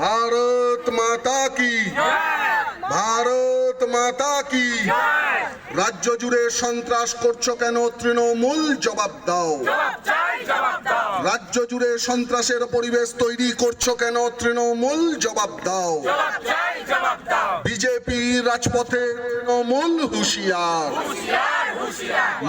ভারত মাতা কি, ভারত মাতা কি। রাজ্য জুড়ে সন্ত্রাস করছো কেন তৃণমূল, জবাব দাও। রাজ্য জুড়ে সন্ত্রাসের পরিবেশ তৈরি করছো কেন তৃণমূল, জবাব দাও। বিজেপি রাজপথে তৃণমূল হুঁশিয়ার,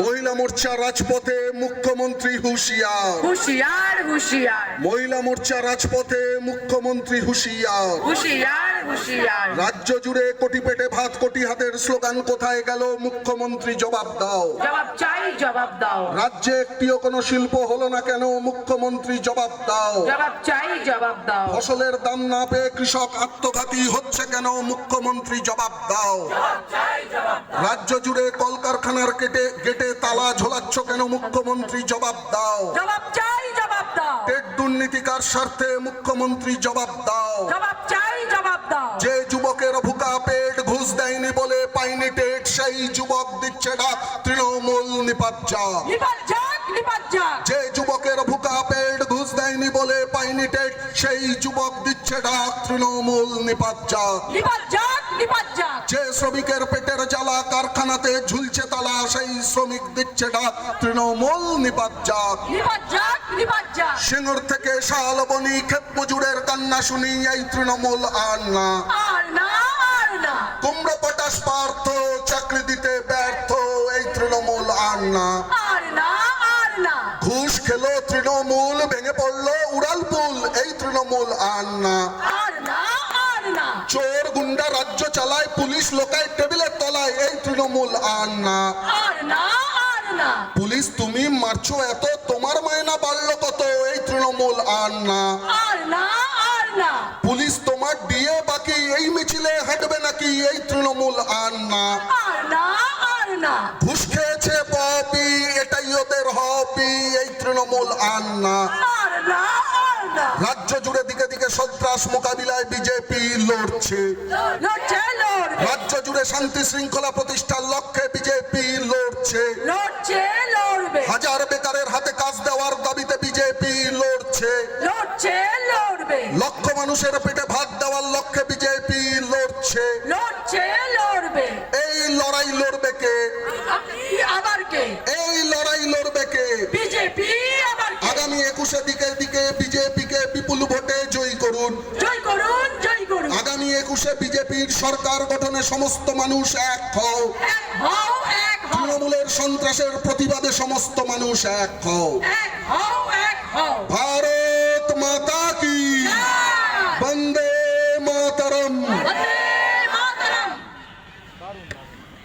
মহিলা মোর্চা রাজপথে মুখ্যমন্ত্রী হুঁশিয়ার, হুঁশিয়ার হুঁশিয়ার মহিলা মোর্চা রাজপথে মুখ্যমন্ত্রী হুঁশিয়ার। হুঁশিয়ার হুঁশিয়ার রাজ্য জুড়ে কোটি পেটে ভাত কোটি হাতের স্লোগান কোথায় গেল মুখ্যমন্ত্রী, জবাব দাও। জবাব চাই, জবাব দাও। রাজ্যে একটিও কোনো শিল্প হলো না কেন মুখ্যমন্ত্রী, জবাব দাও। জবাব চাই, জবাব দাও। ফসলের দাম না পেয়ে কৃষক আত্মঘাতী হচ্ছে কেন মুখ্যমন্ত্রী, জবাব দাও। রাজ্য জুড়ে কলকারখানার গেটে তালা ঝোলাচ্ছ কেন মুখ্যমন্ত্রী, জবাব দাও। জবাব চাই, জবাব দাও। টেট দুর্নীতিকার স্বার্থে মুখ্যমন্ত্রী, জবাব দাও। জবাব চাই, জবাব দাও। যে যুবকের ভুকা পেট ঘুষ দেয়নি বলে পাইনি টেট, সেই যুবক দিচ্ছে ডাক তৃণমূল নিপাত যাক। নিপাত যাক, নিপাত যাক। যে যুবকের ভুকা পেট ঘুষ দেয়নি বলে পাইনি টেট, সেই যুবক দিচ্ছে ডাক তৃণমূল নিপাত যাক। নিপাত যাক, নিপাত যাক। যে শ্রমিকের পেটের জ্বালা কারখানাতে ঝুলছে তালা, সেই শ্রমিক দিচ্ছে ডাক তৃণমূল নিপাত যাক। নিপাত যাক, নিপাত যাক। সিঙ্গুর থেকে শালবনি ক্ষেত মজুরের কান্না শুনি এই তৃণমূল আর না। আর না, আর না। কুমড়ো পটাশ পার্থ চাকরি দিতে ব্যর্থ এই তৃণমূল আর না। আর না, আর না। ঘুষ খেলো তৃণমূল, ভেঙে পড়লো উড়ালপুল এই তৃণমূল আর না। আর না, আর না। চোর গুন্ডা রাজ্য চালায়, পুলিশ লোকায় টেবিলের তলায় এই তৃণমূল আর না। আর না, আর না। পুলিশ তুমি মারছো এত, তোমার মায়না বাড়লো কত এই তৃণমূল আর না। আর না, আর না। পুলিশ তোমার ডিএ বাকি, এই মিছিলে হাঁটবে নাকি এই তৃণমূল আর না। আর না, আর না। ঘুষ খেয়েছে পপি, এটাই ওদের হবি এই তৃণমূল আর না। আর না, আর না। রাজ্য জুড়ে দিকে দিকে সন্ত্রাস মোকাবিলায় বিজেপি লড়ছে। লড়ছে, লড়বে। রাজ্য জুড়ে শান্তি শৃঙ্খলা প্রতিষ্ঠার লক্ষ্যে বিজেপি লড়ছে। লড়ছে, লড়বে। হাজার বেকারের হাতে কাজ দেওয়ার দাবিতে বিজেপি লড়ছে। লড়ছে, লড়বে। লক্ষ মানুষের পেটে ভাত দেওয়ার লক্ষ্যে বিজেপি লড়ছে। লড়ছে, লড়বে। এই লড়াই লড়বে কে? আবার কে? এই লড়াই লড়বে কে? বিজেপি আবার কে? আগামী 21 দিকে দিকে বিজেপিকে বিপুল ভোটে জয়ী করুন। জয় করুন, জয় করুন। আগামী 21 বিজেপির সরকার গঠনে সমস্ত মানুষ এক হও। এক হও, এক হও। তৃণমূলের সন্ত্রাসের প্রতিবাদে সমস্ত মানুষ এক হও। এক হও, এক হও। ভারত মাতা